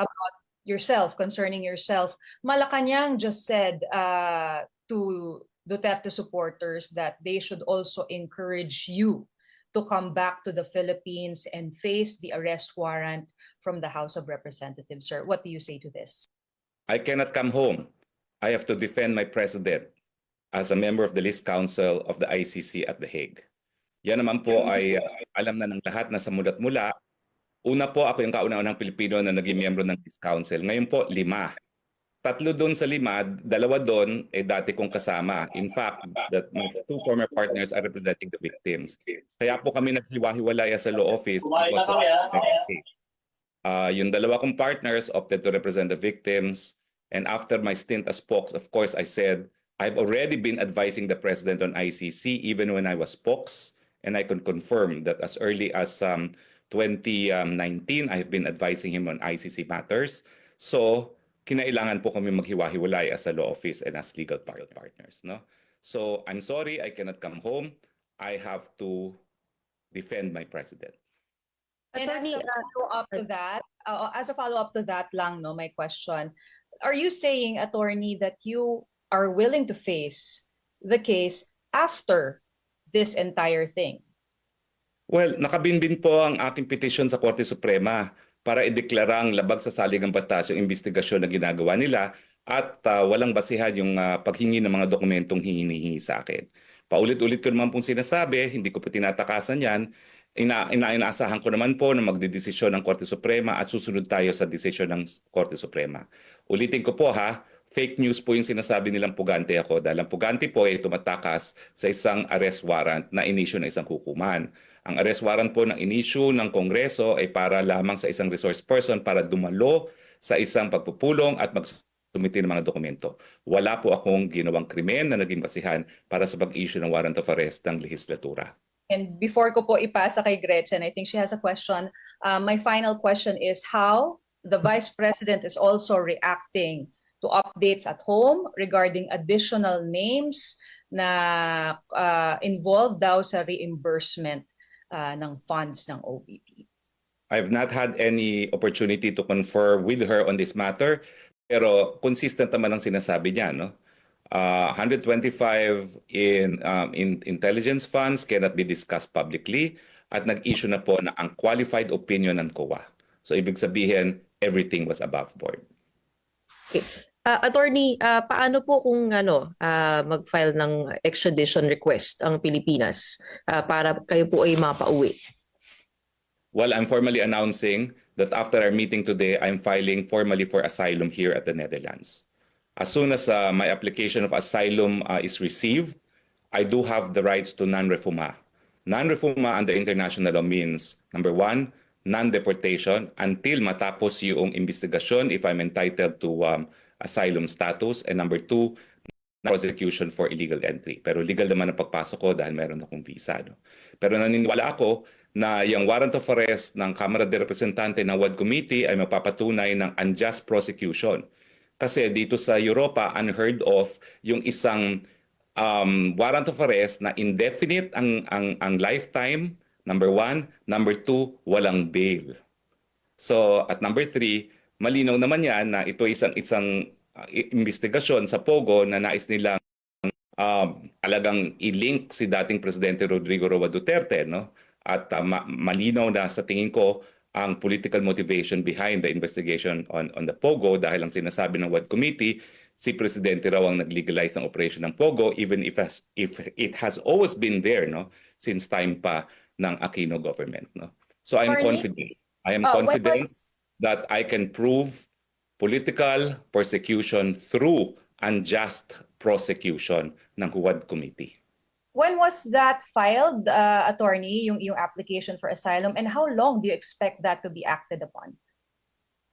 about yourself, concerning yourself. Malacanang just said to Duterte supporters that they should also encourage you to come back to the Philippines and face the arrest warrant from the House of Representatives. Sir, what do you say to this? I cannot come home. I have to defend my president as a member of the List Council of the ICC at The Hague. Yan naman po ay alam na ng lahat na sa mulat mula. Una po, ako yung kauna-unang Pilipino na naging miyembro ng List Council. Ngayon po, 5. 3 doon sa 5, 2 doon ay dati kong kasama. In fact, my 2 former partners are representing the victims. Kaya po kami naghiwa-hiwalay sa law office because of yung 2 kong partners opted to represent the victims. And after my stint as spokes, of course, I said, I've already been advising the president on ICC even when I was spokes. And I can confirm that as early as 2019, I have been advising him on ICC matters. So, kinailangan po kami maghiwa-hiwalay as a law office and as legal partners. No? So, I'm sorry, I cannot come home. I have to defend my president. And as a follow-up to that, lang, no, my question, are you saying, attorney, that you are willing to face the case after this entire thing? Well, nakabinbin po ang aking petition sa Korte Suprema para ideklarang labag sa saligang batas yung investigasyon na ginagawa nila at walang basihan yung paghingi ng mga dokumentong hinihingi sa akin. Paulit-ulit ko naman pong sinasabi, hindi ko po tinatakasan yan. Inaasahan ko naman po na magdedesisyon ng Korte Suprema at susunod tayo sa desisyon ng Korte Suprema. Ulitin ko po fake news po yung sinasabi nilang pugante ako dahil ang pugante po ay tumatakas sa isang arrest warrant na inisyu ng isang hukuman. Ang arrest warrant po ng inisyu ng Kongreso ay para lamang sa isang resource person para dumalo sa isang pagpupulong at magsumiti ng mga dokumento. Wala po akong ginawang krimen na naging basihan para sa pag-issue ng warrant of arrest ng lehislatura. And before ko po ipasa kay Gretchen, I think she has a question. My final question is how the Vice President is also reacting to updates at home regarding additional names na involved daw sa reimbursement ng funds ng OVP. I've not had any opportunity to confer with her on this matter, pero consistent naman ang sinasabi niya, no? 125 in intelligence funds cannot be discussed publicly at nag-issue na po na ang qualified opinion ng COA. So ibig sabihin, everything was above board. Okay. Attorney, paano po kung mag-file ng extradition request ang Pilipinas para kayo po ay mapauwi? Well, I'm formally announcing that after our meeting today, I'm filing formally for asylum here at the Netherlands. As soon as my application of asylum is received, I do have the rights to non-refoulement. Non-refoulement under international law means, number 1, non-deportation until matapos yung investigasyon if I'm entitled to asylum status, and number 2, prosecution for illegal entry. Pero legal naman ang pagpasok ko dahil meron akong visa. No? Pero naniniwala ako na yung warrant of arrest ng Kamara de Representante ng WAD Committee ay mapapatunay ng unjust prosecution. Kasi dito sa Europa, unheard of yung isang warrant of arrest na indefinite ang lifetime, number 1. Number 2, walang bail. So, at number 3, malinaw naman yan na ito isang investigasyon sa Pogo na nais nilang talagang i-link si dating Presidente Rodrigo Roa Duterte, no? At malinaw na sa tingin ko ang political motivation behind the investigation on the Pogo dahil ang sinasabi ng WAD Committee, si Presidente raw ang nag-legalize ng operation ng Pogo even if it has always been there, no? Since time pa ng Aquino government, no? So I am confident. I am confident that I can prove political persecution through unjust prosecution ng WAD Committee. When was that filed, attorney, yung application for asylum, and how long do you expect that to be acted upon?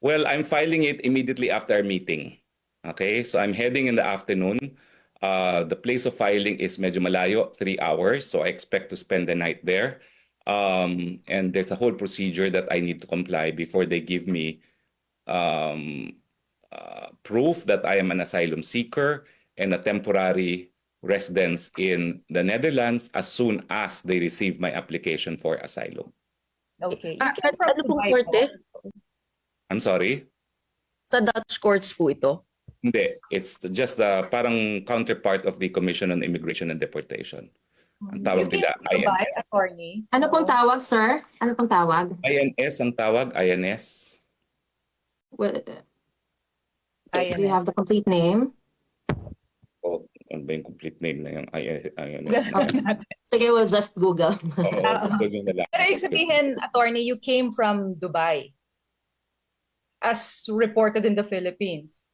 Well, I'm filing it immediately after our meeting. Okay, so I'm heading in the afternoon. The place of filing is medyo malayo, 3 hours, so I expect to spend the night there. And there's a whole procedure that I need to comply before they give me proof that I am an asylum seeker and a temporary residence in the Netherlands as soon as they receive my application for asylum. Okay. Ano pong korte? I'm sorry? Sa Dutch courts po ito? Hindi, it's just the parang counterpart of the Commission on Immigration and Deportation. Ang You tawag came nila from Dubai, INS. attorney. Ano pong tawag, sir? Ano pong tawag? INS ang tawag, INS. Well, INS. do you have the complete name? O, ano ba yung complete name na yung INS? Sige, we'll just Google. Oo, Google nyo na lang. Pero ibig sabihin, attorney, you came from Dubai as reported in the Philippines.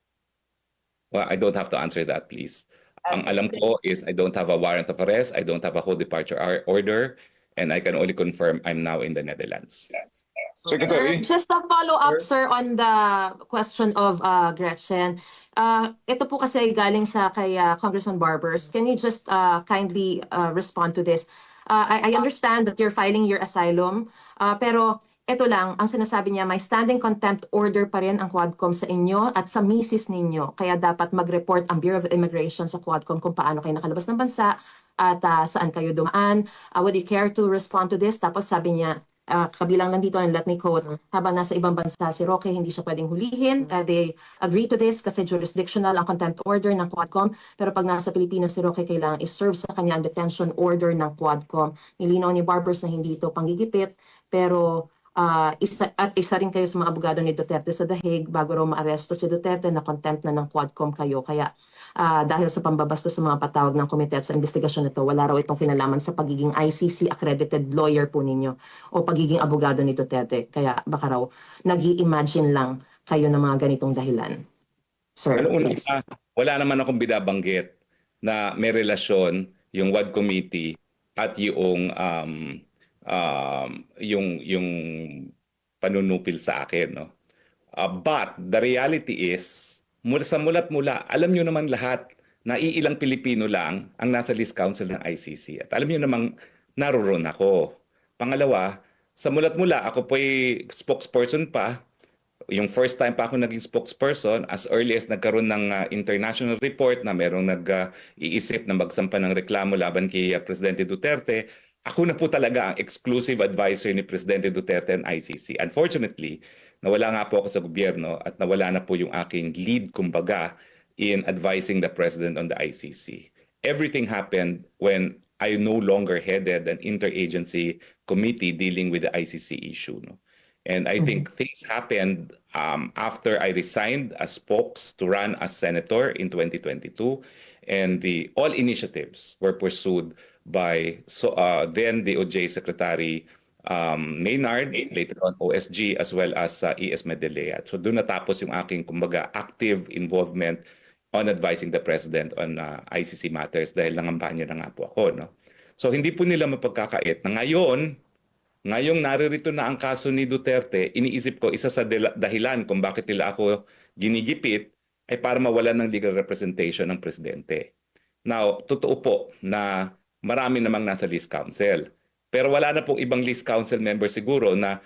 Well, I don't have to answer that, please. Ang alam ko is I don't have a warrant of arrest, I don't have a whole departure order, and I can only confirm I'm now in the Netherlands. Secretary, Just a follow-up, sir, on the question of Gretchen. Ito po kasi galing sa kay Congressman Barbers. Can you just kindly respond to this? I understand that you're filing your asylum, pero ito lang, ang sinasabi niya, may standing contempt order pa rin ang Quadcom sa inyo at sa misis ninyo. Kaya dapat mag-report ang Bureau of Immigration sa Quadcom kung paano kayo nakalabas ng bansa at saan kayo dumaan. Would you care to respond to this? Tapos sabi niya, kabilang lang dito, and let me quote, habang nasa ibang bansa si Roque, hindi siya pwedeng hulihin. They agree to this kasi jurisdictional ang contempt order ng Quadcom. Pero pag nasa Pilipinas si Roque, kailangan i-serve sa kanya ang detention order ng Quadcom. Nilinaw ni Barbers na hindi ito panggigipit, pero isa rin kayo sa mga abogado ni Duterte sa The Hague bago raw maaresto si Duterte na contempt na ng Quadcom kayo. Kaya dahil sa pambabastos sa mga patawag ng komite at sa investigasyon nito, wala raw itong kinalaman sa pagiging ICC accredited lawyer po ninyo o pagiging abogado ni Duterte. Kaya baka raw nag-i-imagine lang kayo ng mga ganitong dahilan. Sir, please. Wala naman akong binabanggit na may relasyon yung WAD committee at yung panunupil sa akin, no? But the reality is, sa mulat-mula, alam nyo naman lahat na iilang Pilipino lang ang nasa list council ng ICC. At alam nyo namang naroon ako. Pangalawa, sa mulat-mula, ako po'y spokesperson pa. Yung first time pa ako naging spokesperson, as early as nagkaroon ng international report na merong nag-iisip na magsampa ng reklamo laban kay Presidente Duterte, ako na po talaga ang exclusive advisor ni Presidente Duterte and ICC. Unfortunately, nawala nga po ako sa gobyerno at nawala na po yung aking lead, kumbaga, in advising the President on the ICC. Everything happened when I no longer headed an interagency committee dealing with the ICC issue. No? And I think things happened after I resigned as spokes to run as senator in 2022, and all initiatives were pursued by then DOJ Secretary Maynard, later on OSG, as well as ES Medellea. So doon natapos yung aking, kumbaga, active involvement on advising the President on ICC matters dahil nangampanya na nga po ako. No? So hindi po nila mapagkakait na ngayong naririto na ang kaso ni Duterte, iniisip ko isa sa dahilan kung bakit nila ako ginigipit ay para mawalan ng legal representation ng Presidente. Now, totoo po na marami namang nasa list council. Pero wala na pong ibang list council member siguro na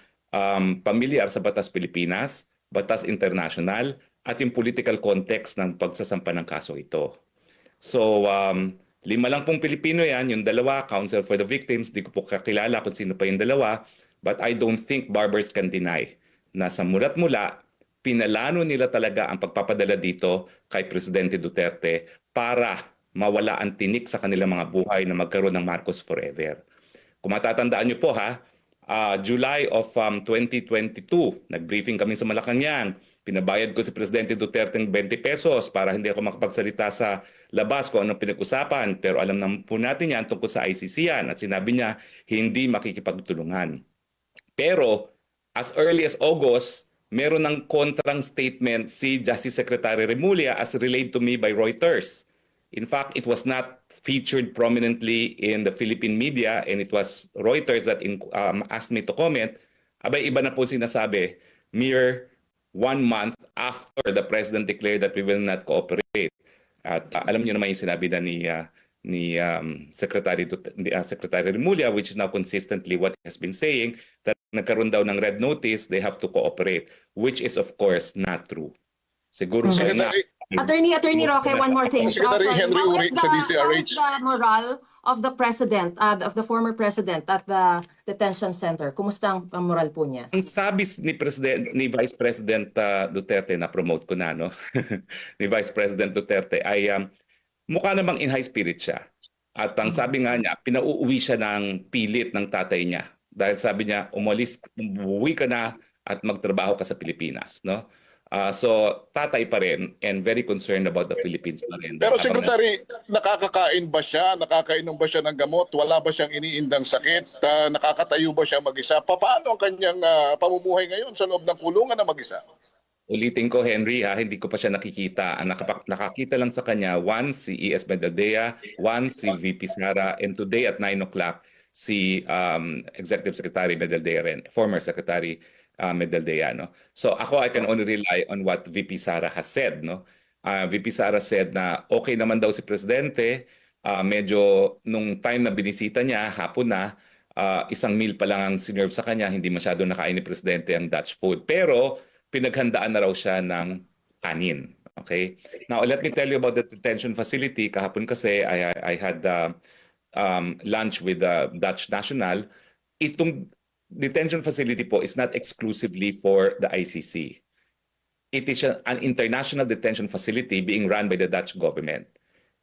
pamilyar sa Batas Pilipinas, Batas International, at yung political context ng pagsasampa ng kaso ito. So, 5 lang pong Pilipino yan, yung 2, counsel for the victims, di ko po kakilala kung sino pa yung 2, but I don't think Barbers can deny na sa mulat-mula, pinalano nila talaga ang pagpapadala dito kay Presidente Duterte para mawala ang tinik sa kanilang mga buhay na magkaroon ng Marcos Forever. Kung matatandaan nyo po July of 2022, nag-briefing kami sa Malacanang. Pinabayad ko si Presidente Duterte ng 20 pesos para hindi ako makapagsalita sa labas kung anong pinag-usapan. Pero alam naman po natin yan tungkol sa ICC yan. At sinabi niya, hindi makikipagtulungan. Pero as early as August, meron ng kontrang statement si Justice Secretary Remulla as relayed to me by Reuters. In fact, it was not featured prominently in the Philippine media, and it was Reuters that asked me to comment. Abay, iba na po sinasabi, mere 1 month after the President declared that we will not cooperate. At alam niyo naman yung sinabi na ni Secretary Remulla, which is now consistently what he has been saying, that nagkaroon daw ng red notice, they have to cooperate, which is of course not true. Siguro Secretary, Attorney Roque, one more thing. Secretary Henry Uric sa DCRH. How's the morale of the president, of the former president at the detention center? Kumusta ang moral po niya? Ang sabi ni Vice President Duterte, na promote ko na, no? Ni Vice President Duterte ay mukha namang in high spirit siya. At ang sabi nga niya, pinauuwi siya ng pilit ng tatay niya. Dahil sabi niya, umuwi ka na at magtrabaho ka sa Pilipinas, no? So tatay pa rin and very concerned about the Philippines pa rin. Pero Secretary, nakakakain ba siya? Nakakainom ba siya ng gamot? Wala ba siyang iniindang sakit? Nakakatayo ba siya mag-isa? Paano ang kanyang pamumuhay ngayon sa loob ng kulungan na mag-isa? Ulitin ko, Henry, hindi ko pa siya nakikita. Ang nakakita lang sa kanya, one, si E.S. Medaldea, one, si VP Sara, and today at 9 o'clock, si Executive Secretary Medaldea rin, former Secretary Medaldea. No? So ako, I can only rely on what VP Sara has said. No? VP Sara said na okay naman daw si Presidente, medyo nung time na binisita niya, hapon na, isang meal pa lang ang sinerve sa kanya, hindi masyado nakain ni Presidente ang Dutch food. Pero pinaghandaan na raw siya ng kanin. Okay? Now, let me tell you about the detention facility. Kahapon kasi, I had lunch with the Dutch National. Itong detention facility po is not exclusively for the ICC. It is an international detention facility being run by the Dutch government.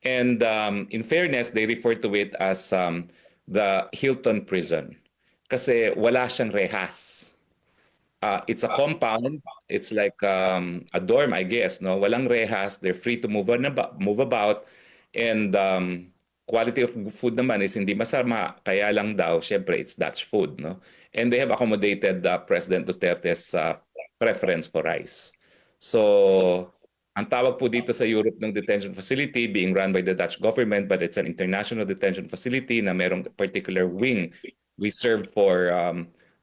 And in fairness, they refer to it as the Hilton Prison. Kasi wala siyang rehas. It's a compound. It's like a dorm, I guess. No, walang rehas. They're free to move about, and quality of food naman is hindi masama. Kaya lang daw, syempre, it's Dutch food, no. And they have accommodated President Duterte's preference for rice. So, ang tawag po dito sa Europe ng detention facility being run by the Dutch government, but it's an international detention facility na merong particular wing reserved for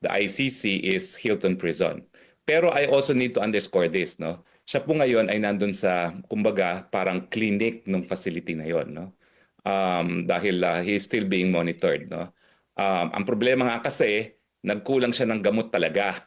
the ICC is Hilton Prison. Pero I also need to underscore this, no? Siya po ngayon ay nandun sa, kumbaga, parang clinic ng facility na yon, no? Dahil he is still being monitored, no? Ang problema nga kasi, nagkulang siya ng gamot talaga.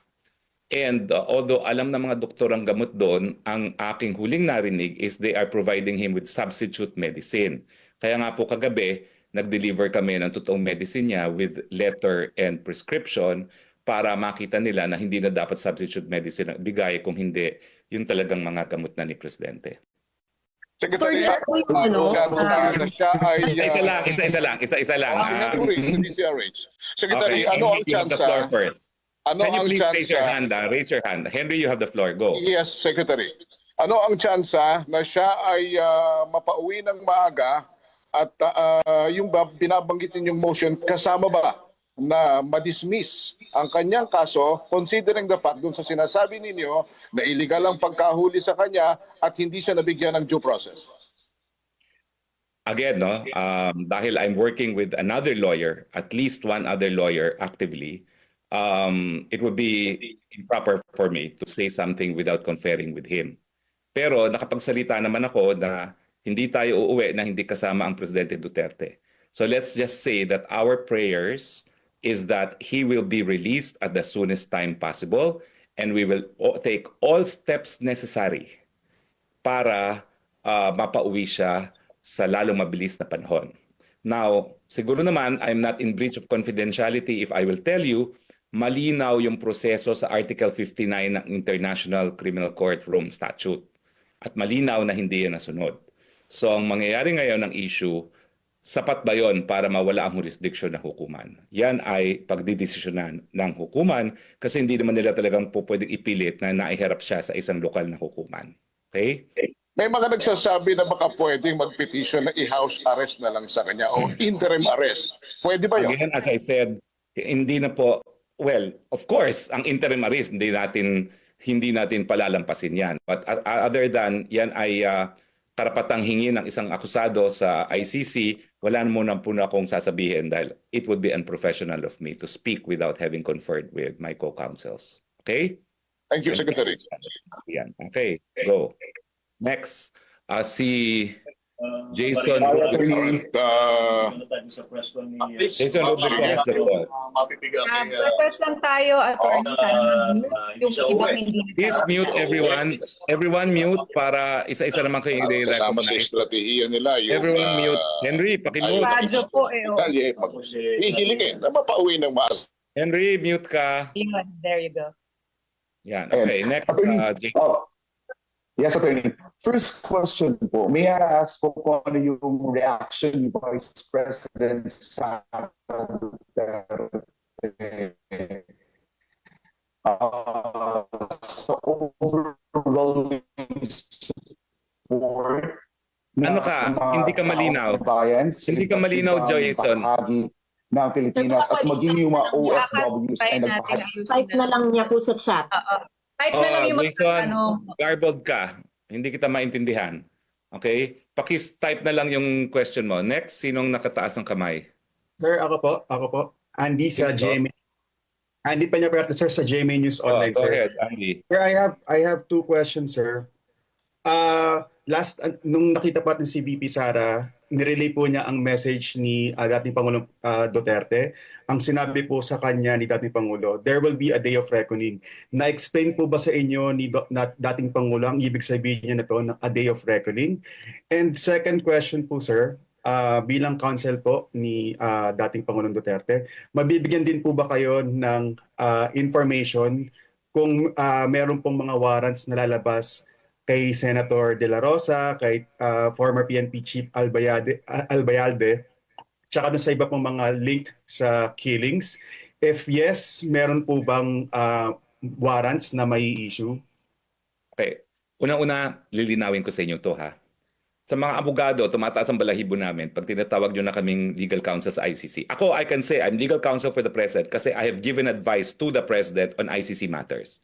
And although alam ng mga doktor ang gamot doon, ang aking huling narinig is they are providing him with substitute medicine. Kaya nga po kagabi, nag-deliver kami ng totoong medicine niya with letter and prescription para makita nila na hindi na dapat substitute medicine ang bigay kung hindi yung talagang mga gamot na ni Presidente. Secretary, ano, na siya ay... Isa lang. Secretary, Okay, ano ang Henry, you have the tsansa? floor first. Ano Can you ang please raise your tsansa? hand? Raise your hand. Henry, you have the floor. Go. Yes, Secretary. Ano ang tsansa na siya ay mapauwi ng maaga at yung binabanggit ninyong motion, kasama ba na ma-dismiss ang kanyang kaso considering the fact dun sa sinasabi ninyo na illegal ang pagkahuli sa kanya at hindi siya nabigyan ng due process? Again, no, dahil I'm working with another lawyer, at least one other lawyer actively, it would be improper for me to say something without conferring with him. Pero nakapagsalita naman ako na hindi tayo uuwi na hindi kasama ang Presidente Duterte. So let's just say that our prayers is that he will be released at the soonest time possible and we will take all steps necessary para mapauwi siya sa lalong mabilis na panahon. Now, siguro naman, I'm not in breach of confidentiality if I will tell you, malinaw yung proseso sa Article 59 ng International Criminal Court Rome Statute. At malinaw na hindi yan nasunod. So, ang mangyayari ngayon ng issue, sapat ba yon para mawala ang jurisdiction ng hukuman? Yan ay pagdidesisyonan ng hukuman kasi hindi naman nila talagang pwedeng ipilit na naiharap siya sa isang lokal na hukuman. Okay? May mga nagsasabi na baka pwedeng mag-petition na i-house arrest na lang sa kanya o interim arrest. Pwede ba yun? Again, as I said, hindi na po, well, of course, ang interim arrest, hindi natin palalampasin yan. But other than yan ay karapatang hingi ng isang akusado sa ICC, wala muna po na akong sasabihin dahil it would be unprofessional of me to speak without having conferred with my co-counsels. Okay? Thank you, Secretary. Yan. Okay, go. Next, si Jason Current, Jason Rubrico has the floor. Request lang tayo, attorney, sana mag-mute yung ibang hindi Please mute everyone. Everyone mute para isa-isa naman kayo kasama sa i-recognize. estratehiya nila yung Everyone mute. Henry, pakimute. Radyo po eh. Oh. detalye pag hihilingin na mapauwi ng maaga. Henry, mute ka. Yun, there you go. Yan. Okay, next. Jason. Oh, yes, attorney. First question po, may I ask po kung ano yung reaction ni Vice President Sara Duterte sa overwhelming support Ano ka? Hindi ka malinaw. Hindi ka malinaw, Jason. Ng Pilipinas at maging yung mga OFWs Try ay natin nagpahagi. ayusin Type na lang niya po sa chat. Type na lang yung mga Jason, ano. garbled ka. Hindi kita maintindihan. Okay? Pakis-type na lang yung question mo. Next, sinong nakataas ng kamay? Sir, ako po. Andy sa Sino? GMA. Andy Peñaperta, sir, sa GMA News Online, Go sir. ahead, Andy. Sir, I have two questions, sir. Nung nakita po natin si VP Sara, nirelay po niya ang message ni dating Pangulong Duterte. Ang sinabi po sa kanya ni dating Pangulo, there will be a day of reckoning. Na-explain po ba sa inyo ni dating Pangulo ang ibig sabihin niya na to, a day of reckoning? And second question po, sir, bilang counsel po ni dating Pangulong Duterte, mabibigyan din po ba kayo ng information kung meron pong mga warrants na lalabas kay Senator De La Rosa, kay former PNP Chief Albayalde, tsaka sa iba pong mga linked sa killings? If yes, meron po bang warrants na may issue? Okay. Unang-una, lilinawin ko sa inyo to ha. Sa mga abogado, tumataas ang balahibo namin pag tinatawag nyo na kaming legal counsel sa ICC. Ako, I can say I'm legal counsel for the President kasi I have given advice to the President on ICC matters.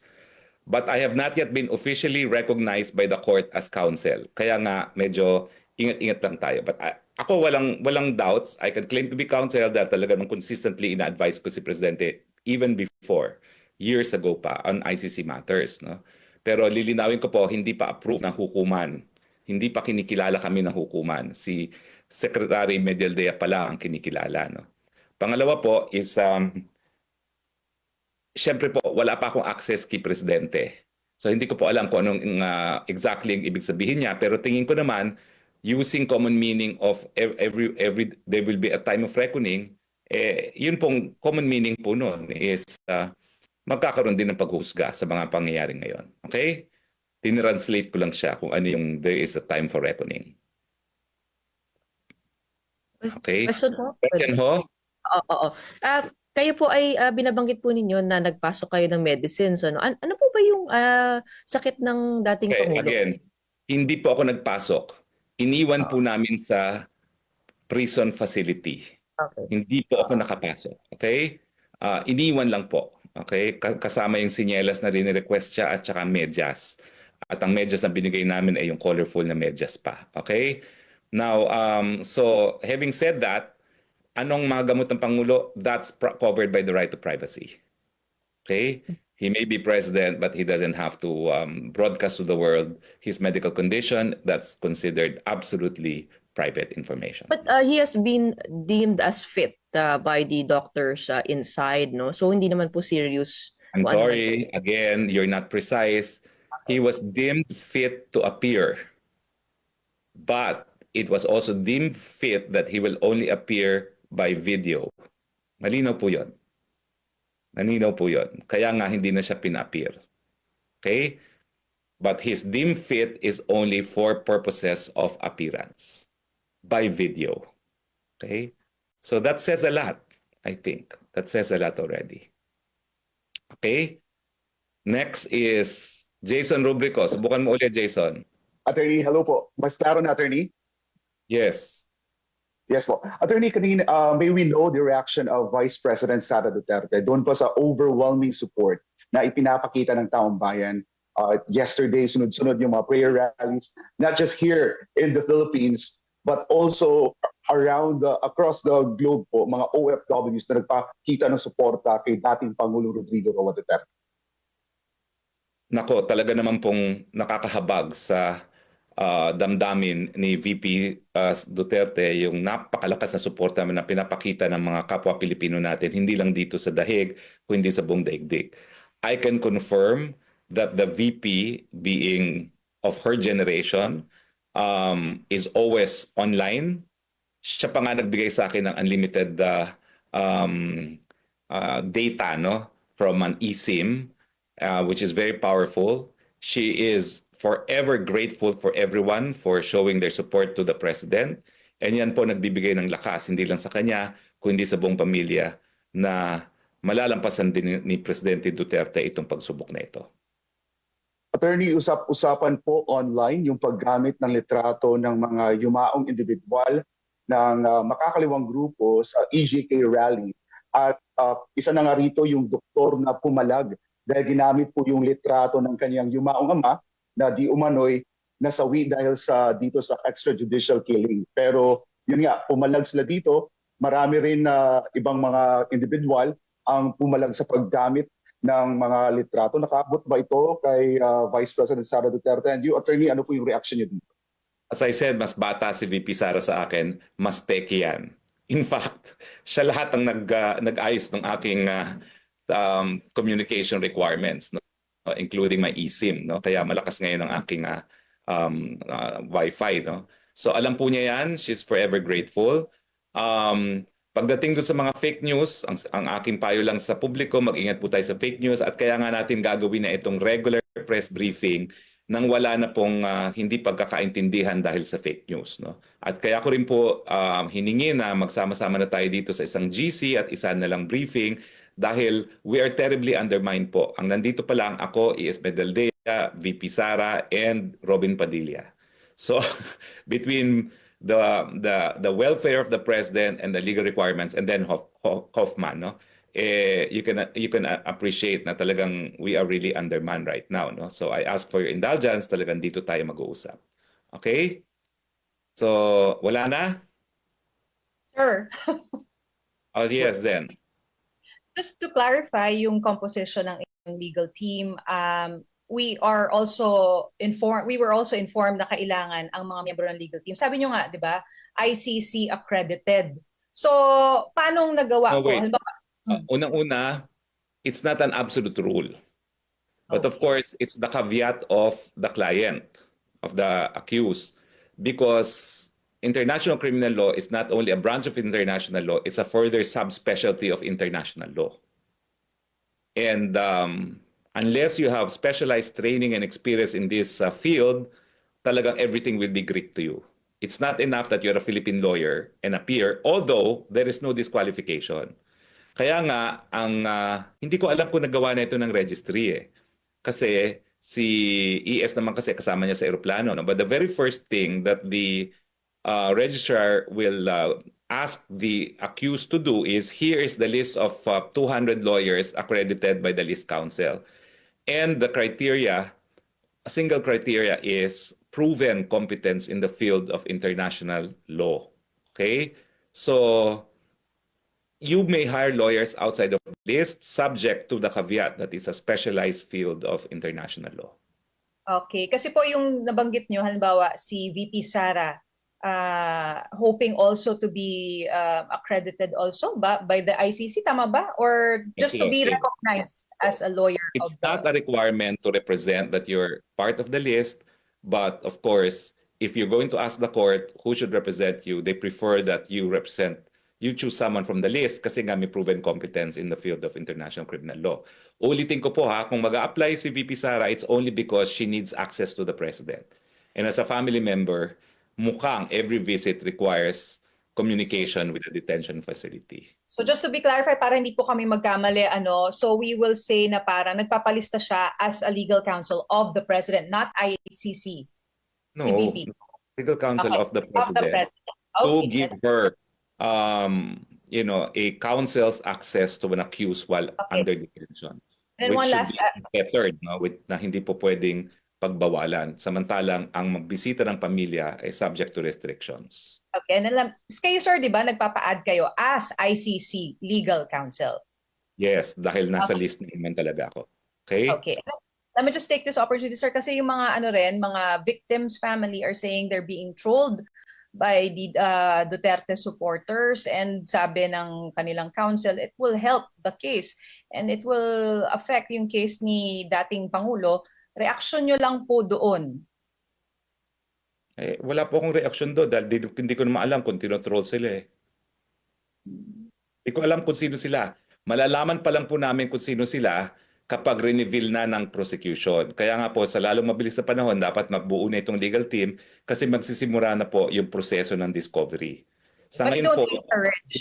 But I have not yet been officially recognized by the court as counsel. Kaya nga, medyo ingat-ingat lang tayo. But ako, walang doubts. I can claim to be counsel dahil talaga nung consistently ina-advise ko si Presidente even before, years ago pa, on ICC matters. No? Pero lilinawin ko po, hindi pa approve ng hukuman. Hindi pa kinikilala kami ng hukuman. Si Secretary Medialdea pala ang kinikilala. No? Pangalawa po is, siyempre po, wala pa akong access kay Presidente. So hindi ko po alam kung anong exactly ang ibig sabihin niya. Pero tingin ko naman, using common meaning of every there will be a time of reckoning, yun pong common meaning po nun is magkakaroon din ng paghusga sa mga pangyayari ngayon. Okay? Tinranslate ko lang siya kung ano yung there is a time for reckoning. Okay? Question po? Question ho? Oo. Kayo po ay binabanggit po ninyo na nagpasok kayo ng medicines. Ano po ba yung sakit ng dating Okay, Pangulo? again, hindi po ako nagpasok. Iniwan po namin sa prison facility. Okay. Hindi po ako nakapasok. Okay? Iniwan lang po. Okay? Kasama yung sinyelas na rin-request siya at saka medyas. At ang medyas na binigay namin ay yung colorful na medyas pa. Okay? Now, so having said that, anong mga gamot ng Pangulo? That's covered by the right to privacy. Okay? He may be president, but he doesn't have to broadcast to the world his medical condition. That's considered absolutely private information. But he has been deemed as fit by the doctors inside, no? So hindi naman po serious. I'm kung ano man sorry, again, you're not precise. He was deemed fit to appear. But it was also deemed fit that he will only appear by video. Malinaw po yun. Malinaw po yun. Kaya nga hindi na siya pina-appear. Okay? But his deemed fit is only for purposes of appearance by video. Okay? So that says a lot, I think. That says a lot already. Okay? Next is Jason Rubrico. Subukan mo ulit, Jason. Attorney, hello po. Mas klaro na, attorney? Yes. Yes po. Attorney, kanina, may we know the reaction of Vice President Sara Duterte doon po sa overwhelming support na ipinapakita ng taong bayan. Yesterday, sunod-sunod yung mga prayer rallies, not just here in the Philippines, but also across the globe po, mga OFWs na nagpakita ng suporta kay dating Pangulo Rodrigo Roa Duterte. Nako, talaga naman pong nakakahabag sa damdamin ni VP Duterte yung napakalakas na suporta na pinapakita ng mga kapwa Pilipino natin, hindi lang dito sa dahig, kundi sa buong daigdig. I can confirm that the VP, being of her generation, is always online. Siya pa nga nagbigay sa akin ng unlimited data, no, from an eSIM, which is very powerful. She is forever grateful for everyone for showing their support to the president. And yan po nagbibigay ng lakas, hindi lang sa kanya, kundi sa buong pamilya, na malalampasan din ni Presidente Duterte itong pagsubok na ito. Attorney, usap-usapan po online yung paggamit ng litrato ng mga yumaong individual ng makakaliwang grupo sa EJK rally. At isa na nga rito yung doktor na pumalag dahil ginamit po yung litrato ng kanyang yumaong ama na di umano'y nasawi dahil dito sa extrajudicial killing. Pero yun nga, pumalag sila dito. Marami rin na ibang mga individual ang pumalag sa paggamit ng mga litrato. Nakaabot ba ito kay Vice President Sara Duterte? And you, Attorney, ano po yung reaction niyo dito? As I said, mas bata si VP Sara sa akin, mas teki yan. In fact, siya lahat ang nag-ayos ng aking communication requirements, no? Including my eSIM, no? Kaya malakas ngayon ang aking Wi-Fi, no? So alam po niya yan, she's forever grateful. Pagdating doon sa mga fake news, ang aking payo lang sa publiko, mag-ingat po tayo sa fake news at kaya nga natin gagawin na itong regular press briefing nang wala na pong hindi pagkakaintindihan dahil sa fake news, no? At kaya ko rin po hiningi na magsama-sama na tayo dito sa isang GC at isa na lang briefing dahil we are terribly undermined po. Ang nandito pa lang ako, E.S. Medaldea, VP Sara, and Robin Padilla. So between the welfare of the president and the legal requirements, and then Hoffman, no, you can appreciate na talagang we are really undermanned right now, no. So I ask for your indulgence, talagang dito tayo mag-uusap. Okay? So wala na? Sure. Oh yes, then. Just to clarify yung composition ng legal team, we were also informed na kailangan ang mga miyembro ng legal team. Sabi nyo nga, di ba, ICC accredited. So, paano nagawa ko? Wait. Unang-una, it's not an absolute rule. But of course, it's the caveat of the client, of the accused. Because international criminal law is not only a branch of international law, it's a further subspecialty of international law. And unless you have specialized training and experience in this field, talagang everything will be Greek to you. It's not enough that you're a Philippine lawyer and appear, although there is no disqualification. Kaya nga, hindi ko alam kung nagawa na ito ng registry eh. Kasi si ES naman kasi kasama niya sa eroplano. No? But the very first thing that the registrar will ask the accused to do is, here is the list of 200 lawyers accredited by the list council. And the criteria, a single criteria is proven competence in the field of international law. Okay? So you may hire lawyers outside of the list subject to the caveat that it's a specialized field of international law. Okay. Kasi po yung nabanggit nyo, halimbawa si VP Sara, hoping also to be accredited also by the ICC, tama ba? Or just to be recognized as a lawyer? It's not a requirement to represent that you're part of the list, but of course, if you're going to ask the court who should represent you, they prefer that you choose someone from the list kasi nga may proven competence in the field of international criminal law. Ulitin ko po ha, kung mag-a-apply si VP Sara, it's only because she needs access to the president. And as a family member, mukhang every visit requires communication with the detention facility. So just to be clarified, para hindi po kami magkamali, so we will say na parang nagpapalista siya as a legal counsel of the president, not ICC. No, CBP. legal counsel of the Of the president. president. To Okay. give her a counsel's access to an accused while under detention. And Which one should last, be bettered, no? Na hindi po pwedeng pagbawalan. Samantalang ang magbisita ng pamilya ay subject to restrictions. okay, and alam, kayo sir, di ba, nagpapa-add kayo as ICC legal counsel? Yes, dahil nasa list naman talaga ako. Okay? Okay. let me just take this opportunity, sir, kasi yung mga mga victims' family are saying they're being trolled by the Duterte supporters, and sabi ng kanilang counsel, it will help the case and it will affect yung case ni dating Pangulo. Reaksyon nyo lang po doon. Wala po akong reaksyon doon dahil hindi ko naman alam kung tinotroll sila eh. Hindi ko alam kung sino sila. Malalaman pa lang po namin kung sino sila kapag reveal na ng prosecution. Kaya nga po, sa lalong mabilis na panahon, dapat magbuo na itong legal team kasi magsisimula na po yung proseso ng discovery. Sa But you ngayon po, don't encourage.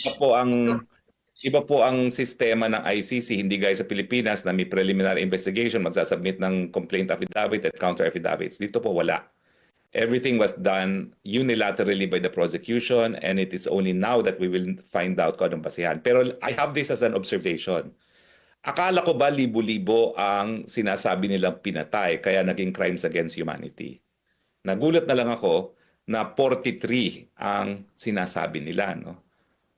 iba po ang sistema ng ICC, hindi gaya sa Pilipinas na may preliminary investigation, magsasubmit ng complaint affidavit at counter affidavits. Dito po wala. Everything was done unilaterally by the prosecution, and it is only now that we will find out kung anong basihan. Pero I have this as an observation. Akala ko ba libo-libo ang sinasabi nilang pinatay kaya naging crimes against humanity? Nagulat na lang ako na 43 ang sinasabi nila, no?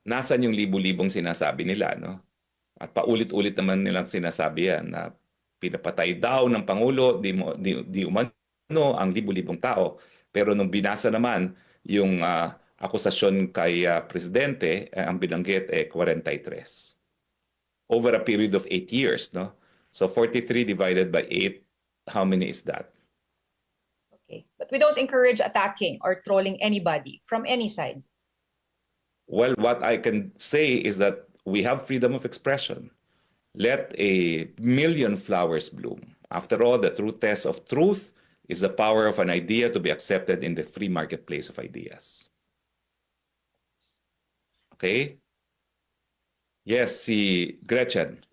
Nasaan yung libo-libong sinasabi nila, no? At paulit-ulit naman nilang sinasabi yan na pinapatay daw ng Pangulo, di umano ang libo-libong tao. Pero nung binasa naman yung akusasyon kay Presidente, ang binanggit 43. Over a period of 8 years, no? So 43 divided by 8, how many is that? Okay. But we don't encourage attacking or trolling anybody from any side. Well, what I can say is that we have freedom of expression. Let a million flowers bloom. After all, the true test of truth is the power of an idea to be accepted in the free marketplace of ideas. Okay? Yes, si Gretchen.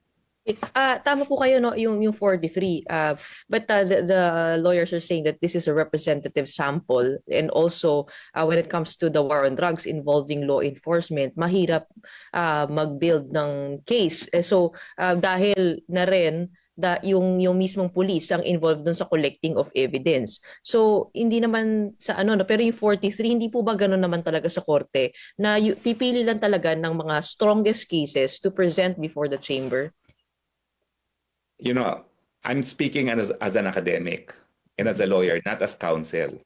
Tama po kayo, no, yung 43. But the lawyers are saying that this is a representative sample, and also when it comes to the war on drugs involving law enforcement, mahirap mag-build ng case. So dahil na rin yung mismong police ang involved dun sa collecting of evidence. So hindi naman sa no, pero yung 43 hindi po ba ganoon naman talaga sa korte na pipili lang talaga ng mga strongest cases to present before the chamber? You know, I'm speaking as an academic and as a lawyer, not as counsel.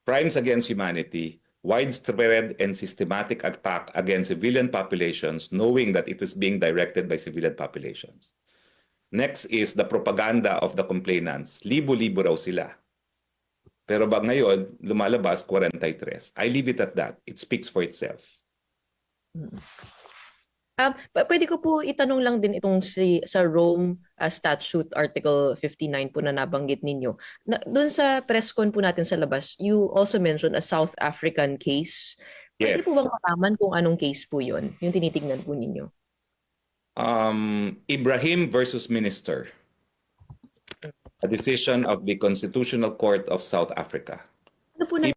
Crimes against humanity, widespread and systematic attack against civilian populations, knowing that it is being directed by civilian populations. Next is the propaganda of the complainants. Libo-libo raw sila. Pero ba ngayon, lumalabas 43. I leave it at that. It speaks for itself. Pwede ko po itanong lang din itong sa Rome Statute Article 59 po na nabanggit ninyo. Doon sa press con po natin sa labas, you also mentioned a South African case. Pwede Yes. po bang malaman kung anong case po yun? Yung tinitingnan po ninyo? Ibrahim versus Minister. A decision of the Constitutional Court of South Africa. Ano po na?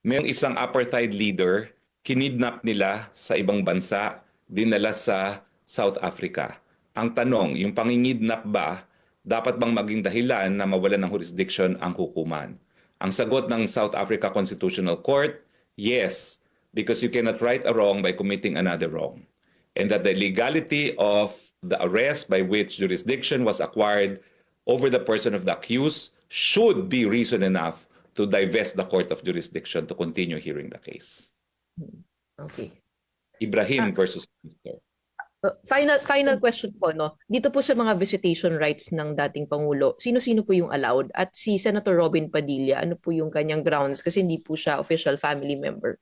Mayroong isang apartheid leader, kinidnap nila sa ibang bansa, dinala sa South Africa. Ang tanong, yung pangingidnap ba, dapat bang maging dahilan na mawalan ng jurisdiction ang hukuman? Ang sagot ng South Africa Constitutional Court, yes, because you cannot right a wrong by committing another wrong. And that the legality of the arrest by which jurisdiction was acquired over the person of the accused should be reason enough to divest the court of jurisdiction to continue hearing the case. Okay. Ibrahim versus Minister. Final question po, no. Dito po sa mga visitation rights ng dating Pangulo, sino-sino po yung allowed? At si Senator Robin Padilla, ano po yung kanyang grounds kasi hindi po siya official family member?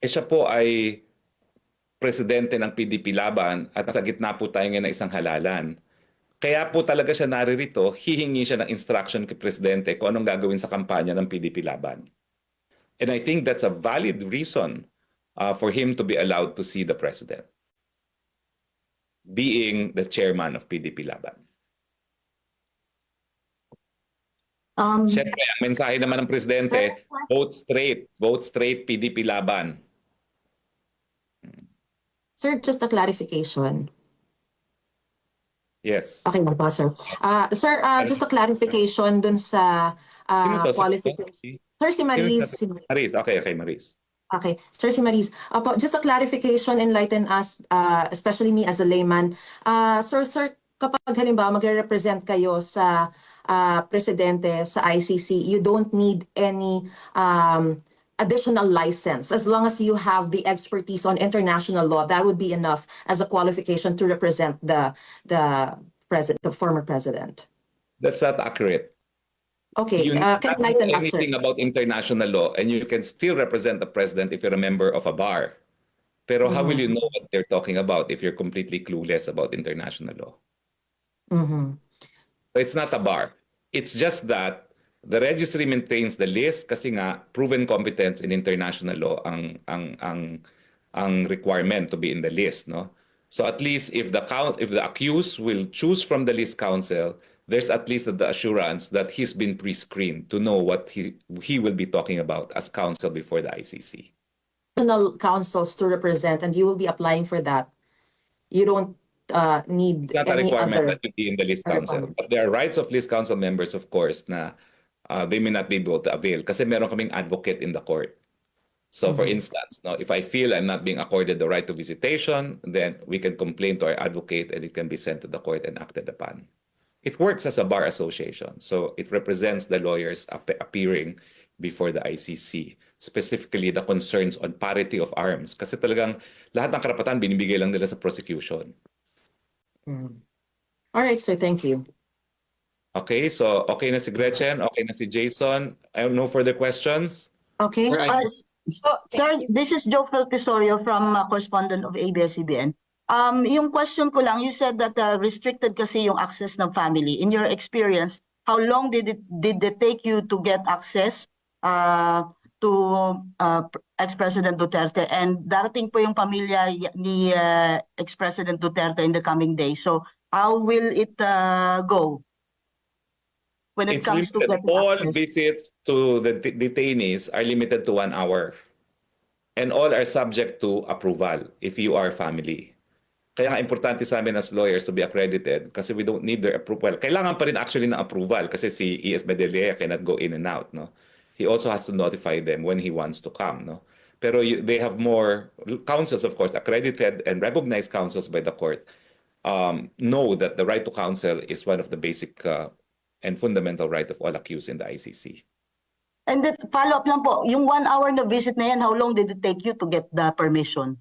Siya po ay presidente ng PDP Laban at sa gitna po tayo ngayon ng isang halalan. Kaya po talaga siya naririto, hihingi siya ng instruction kay Presidente kung anong gagawin sa kampanya ng PDP Laban. And I think that's a valid reason for him to be allowed to see the President, being the chairman of PDP Laban. Siyempre, ang mensahe naman ng Presidente, vote straight PDP Laban. Sir, just a clarification. Yes. Okay na po, sir. Sir, just a clarification dun sa Sino to? qualification. Sir, si Maris. Maris. Okay, Maris. Okay. Sir, si Maris. Just a clarification, enlighten us, especially me as a layman. Sir, kapag halimbawa magre-represent kayo sa presidente sa ICC, you don't need any additional license. As long as you have the expertise on international law, that would be enough as a qualification to represent the former president. That's not accurate. Okay, You need can not enlighten know us, sir. anything about international law, and you can still represent the president if you're a member of a bar. Pero how will you know what they're talking about if you're completely clueless about international law? Mhm. So it's not a bar. It's just that the registry maintains the list kasi nga proven competence in international law ang requirement to be in the list, no? So at least if the accused will choose from the list counsel, there's at least the assurance that he's been pre-screened to know what he will be talking about as counsel before the ICC. National councils to represent, and you will be applying for that. You don't need It's not a any requirement other. that you be in the list a council. requirement. But there are rights of list council members, of course, na they may not be able to avail kasi meron kaming advocate in the court. So for instance, no, if I feel I'm not being accorded the right to visitation, then we can complain to our advocate and it can be sent to the court and acted upon. It works as a bar association. So it represents the lawyers appearing before the ICC, specifically the concerns on parity of arms. Kasi talagang lahat ng karapatan binibigay lang nila sa prosecution. All right, sir. Thank you. Okay, so okay na si Gretchen, okay na si Jason. I have no further questions. Okay. Sir, this is Joe Feltesorio from correspondent of ABS-CBN. Yung question ko lang, you said that restricted kasi yung access ng family. In your experience, how long did it take you to get access to ex-President Duterte? And darating po yung pamilya ni ex-President Duterte in the coming days. So how will it go when it It's comes to limited. getting All access? visits to the detainees are limited to 1 hour. And all are subject to approval if you are family. Kaya nga importante sa amin as lawyers to be accredited kasi we don't need their approval. Kailangan pa rin actually ng approval kasi si E.S. Medellea cannot go in and out, no? He also has to notify them when he wants to come, no? Pero they have more counsels, of course, accredited and recognized counsels by the court know that the right to counsel is one of the basic and fundamental right of all accused in the ICC. And then follow-up lang po, yung 1 hour na visit na yan, how long did it take you to get the permission?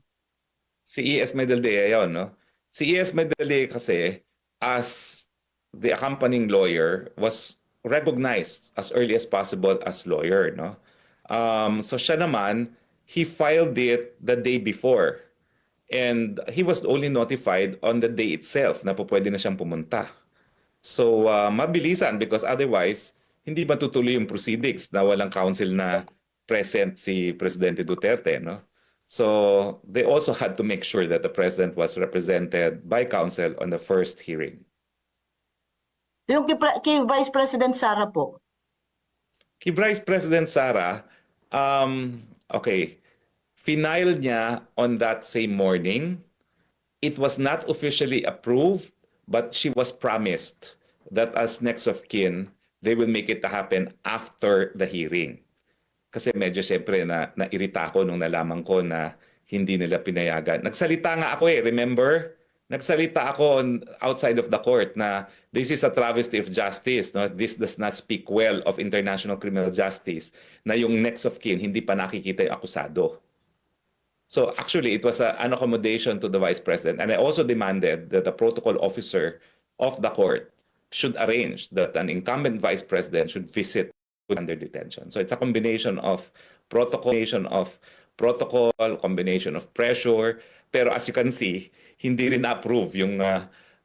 Si E.S. Medellea yun, no? Si E.S. Medellea kasi, as the accompanying lawyer, was recognized as early as possible as lawyer, no? So siya naman, he filed it the day before. And he was only notified on the day itself na pwede na siyang pumunta. So mabilisan because otherwise, hindi matutuloy yung proceedings na walang counsel na present si Presidente Duterte, no? So they also had to make sure that the president was represented by counsel on the first hearing. Yung kay Vice President Sara po. Kay Vice President Sara, okay, final niya on that same morning. It was not officially approved, but she was promised that as next of kin, they will make it happen after the hearing. Kasi medyo siyempre nairita ako nung nalaman ko na hindi nila pinayagan. Nagsalita nga ako remember? Nagsalita ako outside of the court na this is a travesty of justice. No? This does not speak well of international criminal justice na yung next of kin hindi pa nakikita yung akusado. So actually, it was an accommodation to the Vice President. And I also demanded that the protocol officer of the court should arrange that an incumbent Vice President should visit under detention. So it's a combination of protocol, combination of pressure. Pero as you can see, hindi rin approve yung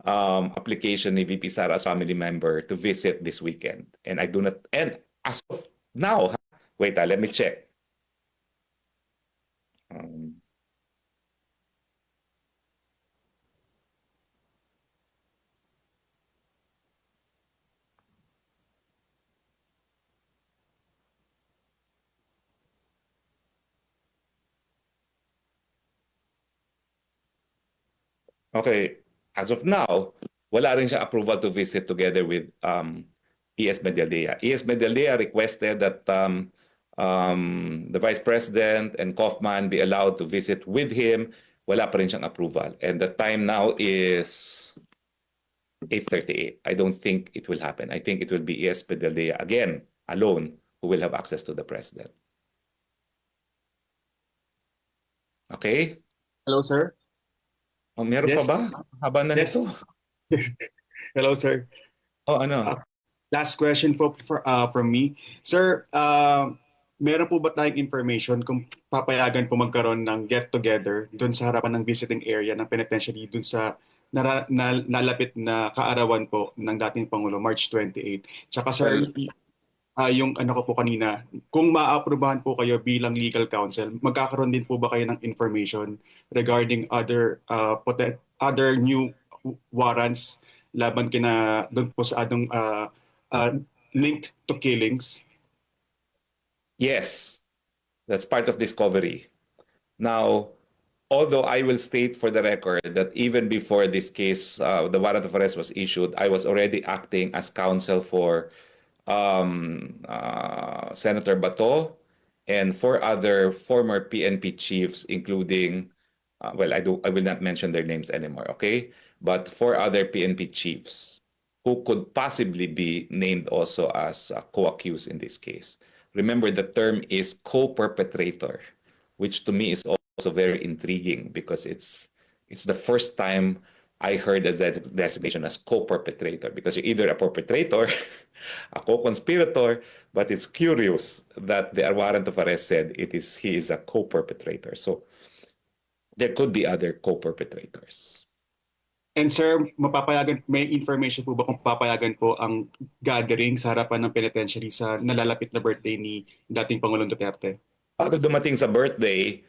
application ni VP Sara's family member to visit this weekend. And I do not, and as of now, wait, let me check. Okay, as of now, wala rin siya approval to visit together with E.S. Medellea. E.S. Medellea requested that the Vice President and Kaufman be allowed to visit with him. Wala pa rin siyang approval. And the time now is 838. I don't think it will happen. I think it will be ES Padilla again, alone, who will have access to the president. Okay? Hello, sir. Oh, meron Yes. pa ba? Haba na Yes. nito. Hello, sir. Oh, ano? Last question from me. Sir, meron po ba tayong information kung papayagan po magkaroon ng get-together doon sa harapan ng visiting area ng penitentiary doon sa nalapit na kaarawan po ng dating Pangulo, March 28? Tsaka sir, yung ano ko po kanina, kung maaprubahan po kayo bilang legal counsel, magkakaroon din po ba kayo ng information regarding other new warrants laban kina doon po sa adong linked to killings? Yes, that's part of discovery. Now, although I will state for the record that even before this case, the warrant of arrest was issued, I was already acting as counsel for Senator Bato and 4 other former PNP chiefs, including, well, I will not mention their names anymore, okay? But 4 other PNP chiefs who could possibly be named also as co-accused in this case. Remember, the term is co-perpetrator, which to me is also very intriguing because it's the first time I heard of that designation as co-perpetrator, because you're either a perpetrator, a co-conspirator, but it's curious that the warrant of arrest said he is a co-perpetrator. So there could be other co-perpetrators. And sir, may information po ba kung papayagan po ang gathering sa harapan ng penitentiary sa nalalapit na birthday ni dating Pangulong Duterte? Bago dumating sa birthday,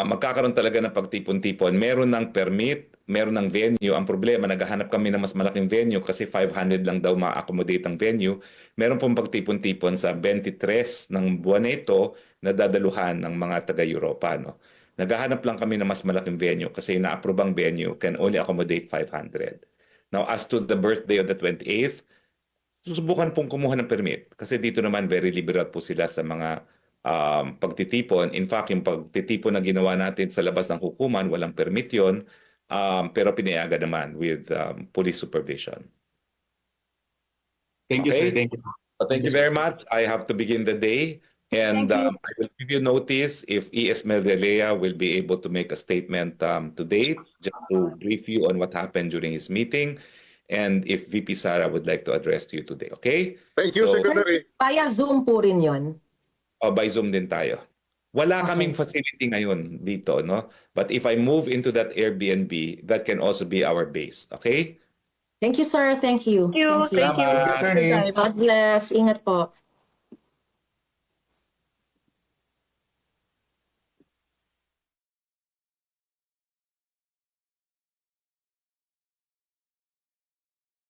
magkakaroon talaga ng pagtipon-tipon. Meron ng permit, meron ng venue. Ang problema, naghahanap kami ng mas malaking venue kasi 500 lang daw ma-accommodate ang venue. Meron pong pagtipon-tipon sa 23 ng buwan na ito na dadaluhan ng mga taga-Europa. No? Naghahanap lang kami ng mas malaking venue kasi na-approve ang venue can only accommodate 500. Now, as to the birthday of the 28th, susubukan pong kumuha ng permit kasi dito naman very liberal po sila sa mga pagtitipon. In fact, yung pagtitipon na ginawa natin sa labas ng hukuman, walang permit yun, pero pinayagan naman with police supervision. Thank you, Okay? sir. Thank you. Thank you very much. I have to begin the day. And Thank you. I will give you notice if ES Medelea will be able to make a statement today, just to brief you on what happened during his meeting, and if VP Sara would like to address to you today, okay? Thank you, So- Secretary. Via Zoom po rin yun. By Zoom din tayo. Wala Okay. kaming facility ngayon dito, no? But if I move into that Airbnb, that can also be our base, okay? Thank you, sir. Thank you. Thank you. Salamat, attorney. God bless. Ingat po.